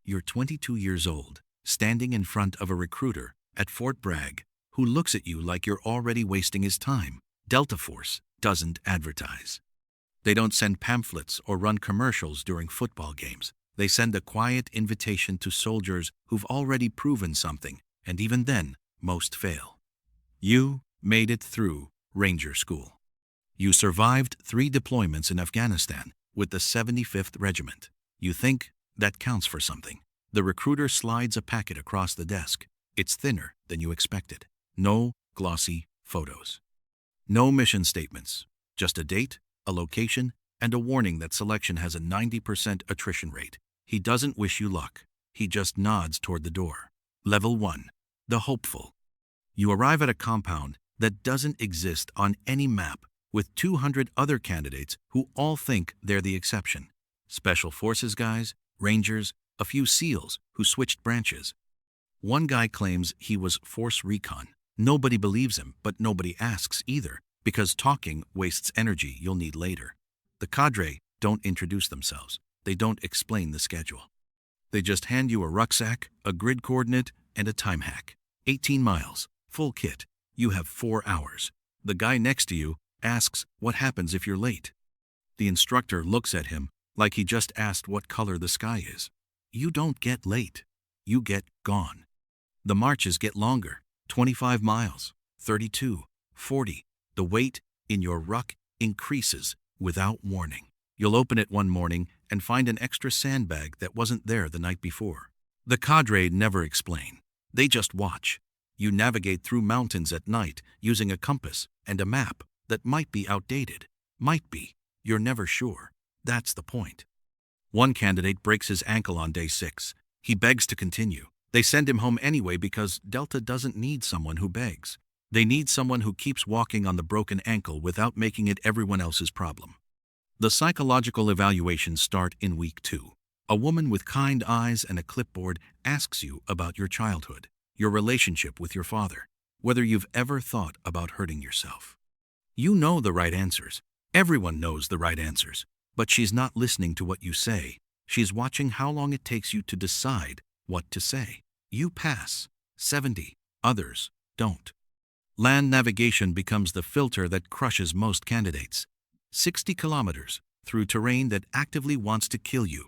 You're 22 years old, standing in front of a recruiter at Fort Bragg who looks at you like you're already wasting his time. Delta Force doesn't advertise. They don't send pamphlets or run commercials during football games. They send a quiet invitation to soldiers who've already proven something, and even then, most fail. You made it through Ranger School. You survived 3 deployments in Afghanistan with the 75th Regiment. You think that counts for something. The recruiter slides a packet across the desk. It's thinner than you expected. No glossy photos. No mission statements. Just a date, a location, and a warning that selection has a 90% attrition rate. He doesn't wish you luck. He just nods toward the door. Level 1. The hopeful. You arrive at a compound that doesn't exist on any map with 200 other candidates who all think they're the exception. Special Forces guys, Rangers, a few SEALs who switched branches. One guy claims he was Force Recon. Nobody believes him, but nobody asks either, because talking wastes energy you'll need later. The cadre don't introduce themselves. They don't explain the schedule. They just hand you a rucksack, a grid coordinate, and a time hack. 18 miles, full kit. You have 4 hours. The guy next to you asks what happens if you're late. The instructor looks at him like he just asked what color the sky is. You don't get late. You get gone. The marches get longer. 25 miles, 32, 40. The weight in your ruck increases without warning. You'll open it one morning and find an extra sandbag that wasn't there the night before. The cadre never explain. They just watch. You navigate through mountains at night using a compass and a map that might be outdated. Might be. You're never sure. That's the point. One candidate breaks his ankle on day 6. He begs to continue. They send him home anyway because Delta doesn't need someone who begs. They need someone who keeps walking on the broken ankle without making it everyone else's problem. The psychological evaluations start in week 2. A woman with kind eyes and a clipboard asks you about your childhood, your relationship with your father, whether you've ever thought about hurting yourself. You know the right answers. Everyone knows the right answers. But she's not listening to what you say. She's watching how long it takes you to decide what to say. You pass. 70. Others don't. Land navigation becomes the filter that crushes most candidates. 60 kilometers through terrain that actively wants to kill you.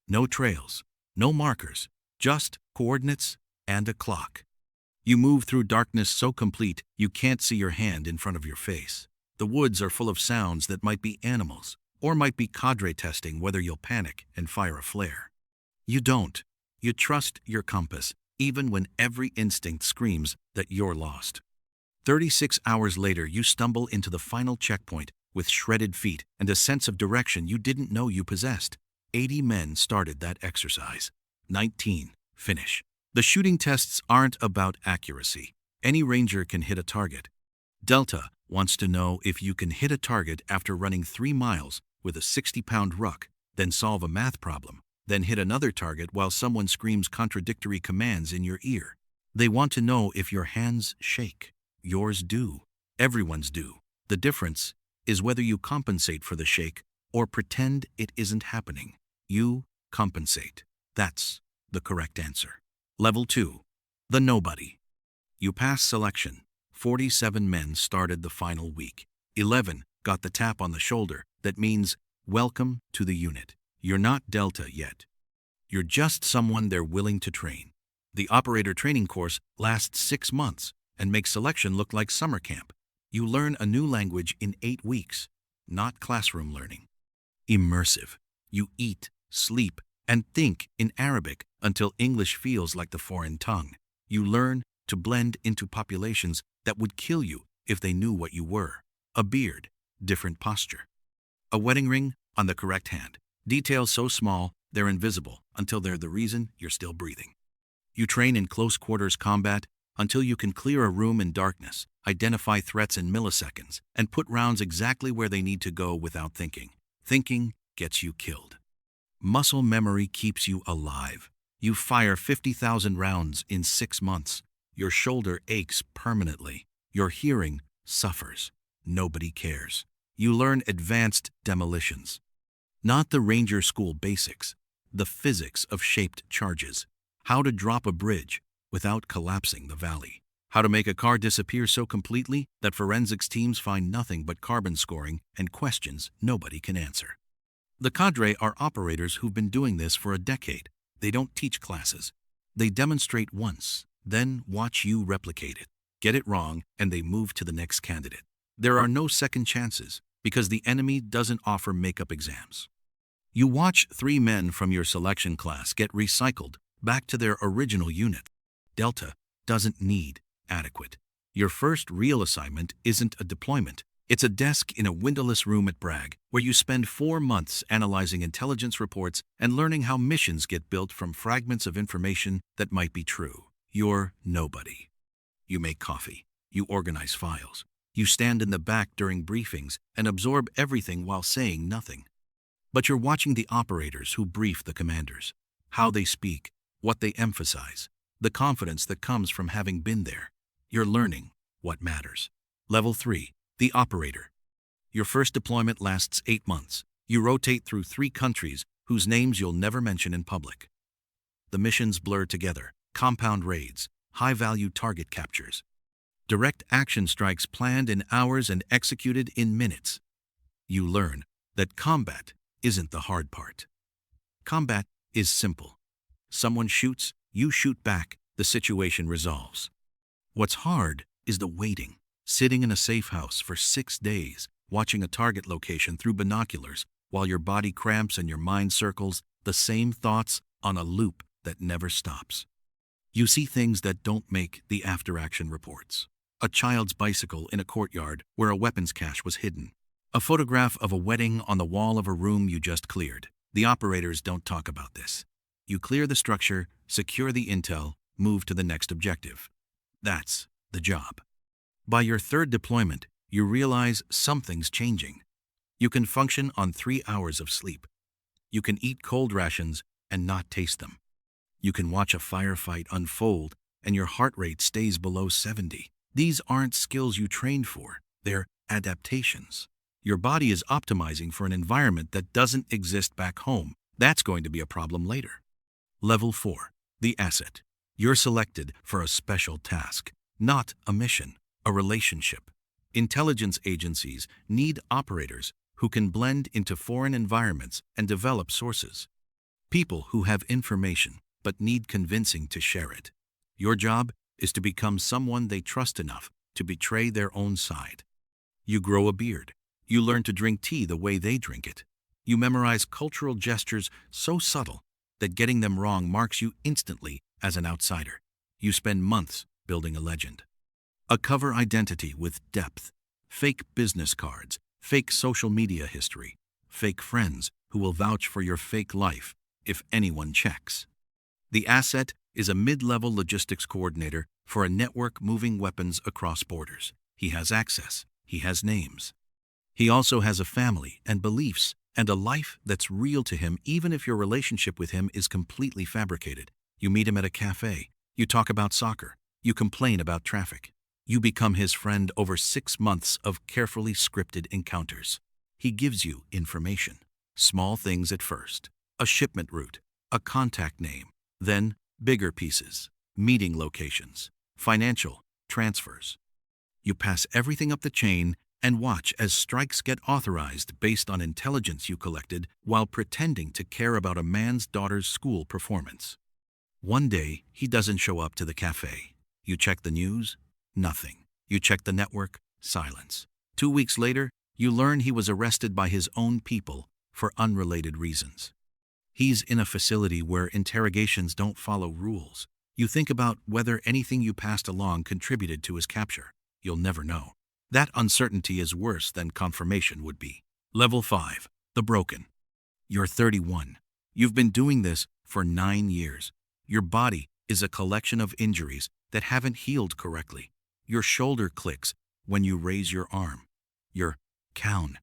No trails, no markers, just coordinates and a clock. You move through darkness so complete you can't see your hand in front of your face. The woods are full of sounds that might be animals, or might be cadre testing whether you'll panic and fire a flare. You don't. You trust your compass, even when every instinct screams that you're lost. 36 hours later, you stumble into the final checkpoint with shredded feet and a sense of direction you didn't know you possessed. 80 men started that exercise. 19 finish. The shooting tests aren't about accuracy. Any ranger can hit a target. Delta wants to know if you can hit a target after running 3 miles with a 60-pound ruck, then solve a math problem, then hit another target while someone screams contradictory commands in your ear. They want to know if your hands shake. Yours do. Everyone's do. The difference is whether you compensate for the shake or pretend it isn't happening. You compensate. That's the correct answer. Level 2. The nobody. You pass selection. 47 men started the final week. 11 got the tap on the shoulder that means, welcome to the unit. You're not Delta yet. You're just someone they're willing to train. The operator training course lasts 6 months and makes selection look like summer camp. You learn a new language in 8 weeks, not classroom learning. Immersive. You eat, sleep, and think in Arabic until English feels like the foreign tongue. You learn to blend into populations that would kill you if they knew what you were. A beard, different posture. A wedding ring on the correct hand. Details so small, they're invisible until they're the reason you're still breathing. You train in close quarters combat until you can clear a room in darkness, identify threats in milliseconds, and put rounds exactly where they need to go without thinking. Thinking gets you killed. Muscle memory keeps you alive. You fire 50,000 rounds in 6 months. Your shoulder aches permanently. Your hearing suffers. Nobody cares. You learn advanced demolitions. Not the Ranger School basics, the physics of shaped charges, how to drop a bridge without collapsing the valley, how to make a car disappear so completely that forensics teams find nothing but carbon scoring and questions nobody can answer. The cadre are operators who've been doing this for a decade. They don't teach classes. They demonstrate once, then watch you replicate it. Get it wrong, and they move to the next candidate. There are no second chances, because the enemy doesn't offer makeup exams. You watch 3 men from your selection class get recycled back to their original unit. Delta doesn't need adequate. Your first real assignment isn't a deployment. It's a desk in a windowless room at Bragg, where you spend 4 months analyzing intelligence reports and learning how missions get built from fragments of information that might be true. You're nobody. You make coffee. You organize files. You stand in the back during briefings and absorb everything while saying nothing. But you're watching the operators who brief the commanders, how they speak, what they emphasize, the confidence that comes from having been there. You're learning what matters. Level 3. The operator. Your first deployment lasts 8 months. You rotate through 3 countries whose names you'll never mention in public. The missions blur together. Compound raids, high-value target captures. Direct action strikes planned in hours and executed in minutes. You learn that combat isn't the hard part. Combat is simple. Someone shoots, you shoot back, the situation resolves. What's hard is the waiting, sitting in a safe house for 6 days, watching a target location through binoculars while your body cramps and your mind circles the same thoughts on a loop that never stops. You see things that don't make the after-action reports. A child's bicycle in a courtyard where a weapons cache was hidden. A photograph of a wedding on the wall of a room you just cleared. The operators don't talk about this. You clear the structure, secure the intel, move to the next objective. That's the job. By your 3rd deployment, you realize something's changing. You can function on 3 hours of sleep. You can eat cold rations and not taste them. You can watch a firefight unfold and your heart rate stays below 70. These aren't skills you trained for, they're adaptations. Your body is optimizing for an environment that doesn't exist back home. That's going to be a problem later. Level 4. The asset. You're selected for a special task, not a mission, a relationship. Intelligence agencies need operators who can blend into foreign environments and develop sources. People who have information but need convincing to share it. Your job is to become someone they trust enough to betray their own side. You grow a beard. You learn to drink tea the way they drink it. You memorize cultural gestures so subtle that getting them wrong marks you instantly as an outsider. You spend months building a legend. A cover identity with depth. Fake business cards, fake social media history, fake friends who will vouch for your fake life if anyone checks. The asset is a mid-level logistics coordinator for a network moving weapons across borders. He has access. He has names. He also has a family and beliefs and a life that's real to him even if your relationship with him is completely fabricated. You meet him at a cafe. You talk about soccer. You complain about traffic. You become his friend over 6 months of carefully scripted encounters. He gives you information. Small things at first. A shipment route. A contact name. Then bigger pieces. Meeting locations. Financial transfers. You pass everything up the chain and watch as strikes get authorized based on intelligence you collected while pretending to care about a man's daughter's school performance. One day, he doesn't show up to the cafe. You check the news, nothing. You check the network, silence. 2 weeks later, you learn he was arrested by his own people for unrelated reasons. He's in a facility where interrogations don't follow rules. You think about whether anything you passed along contributed to his capture. You'll never know. That uncertainty is worse than confirmation would be. Level 5. The broken. You're 31. You've been doing this for 9 years. Your body is a collection of injuries that haven't healed correctly. Your shoulder clicks when you raise your arm. Your cown.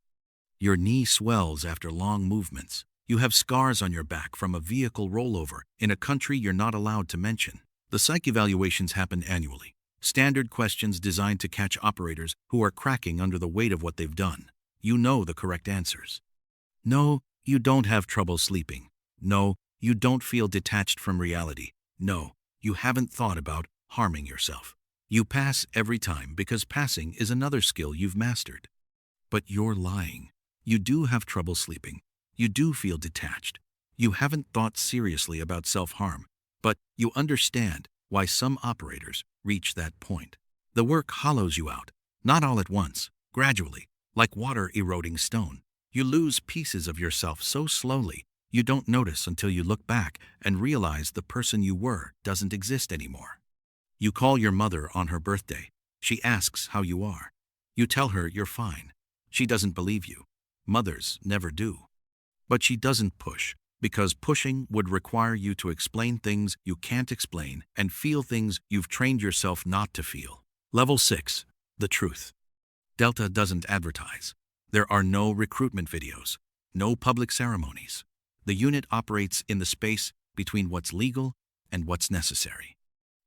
Your knee swells after long movements. You have scars on your back from a vehicle rollover in a country you're not allowed to mention. The psych evaluations happen annually. Standard questions designed to catch operators who are cracking under the weight of what they've done. You know the correct answers. No, you don't have trouble sleeping. No, You don't feel detached from reality. No, you haven't thought about harming yourself. You pass every time because passing is another skill you've mastered. But you're lying. You do have trouble sleeping. You do feel detached. You haven't thought seriously about self-harm. But you understand why some operators reach that point. The work hollows you out, not all at once, gradually, like water eroding stone. You lose pieces of yourself so slowly, you don't notice until you look back and realize the person you were doesn't exist anymore. You call your mother on her birthday. She asks how you are. You tell her you're fine. She doesn't believe you. Mothers never do. But she doesn't push, because pushing would require you to explain things you can't explain and feel things you've trained yourself not to feel. Level 6. The truth. Delta doesn't advertise. There are no recruitment videos, no public ceremonies. The unit operates in the space between what's legal and what's necessary.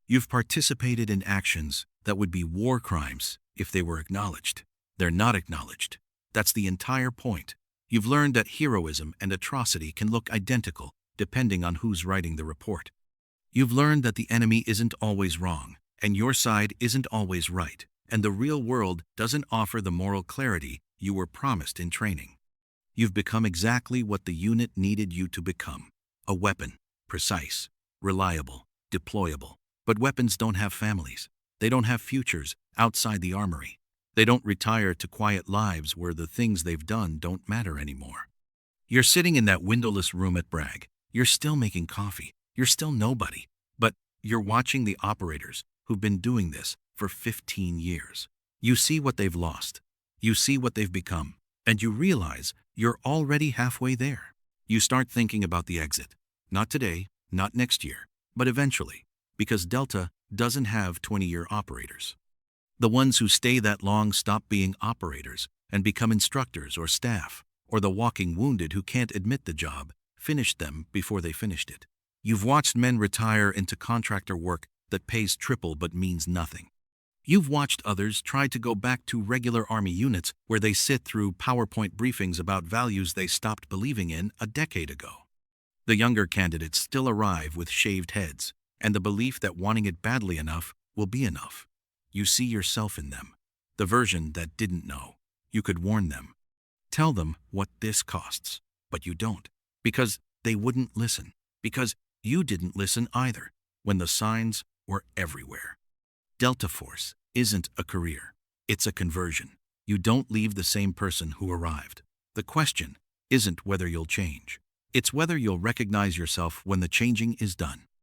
You've participated in actions that would be war crimes if they were acknowledged. They're not acknowledged. That's the entire point. You've learned that heroism and atrocity can look identical depending on who's writing the report. You've learned that the enemy isn't always wrong, and your side isn't always right, and the real world doesn't offer the moral clarity you were promised in training. You've become exactly what the unit needed you to become: a weapon, precise, reliable, deployable. But weapons don't have families. They don't have futures outside the armory. They don't retire to quiet lives where the things they've done don't matter anymore. You're sitting in that windowless room at Bragg. You're still making coffee. You're still nobody. But you're watching the operators who've been doing this for 15 years. You see what they've lost. You see what they've become. And you realize you're already halfway there. You start thinking about the exit. Not today, not next year, but eventually. Because Delta doesn't have 20-year operators. The ones who stay that long stop being operators and become instructors or staff, or the walking wounded who can't admit the job finished them before they finished it. You've watched men retire into contractor work that pays triple but means nothing. You've watched others try to go back to regular Army units where they sit through PowerPoint briefings about values they stopped believing in a decade ago. The younger candidates still arrive with shaved heads, and the belief that wanting it badly enough will be enough. You see yourself in them, the version that didn't know. You could warn them. Tell them what this costs, but you don't, because they wouldn't listen, because you didn't listen either, when the signs were everywhere. Delta Force isn't a career, it's a conversion. You don't leave the same person who arrived. The question isn't whether you'll change, it's whether you'll recognize yourself when the changing is done.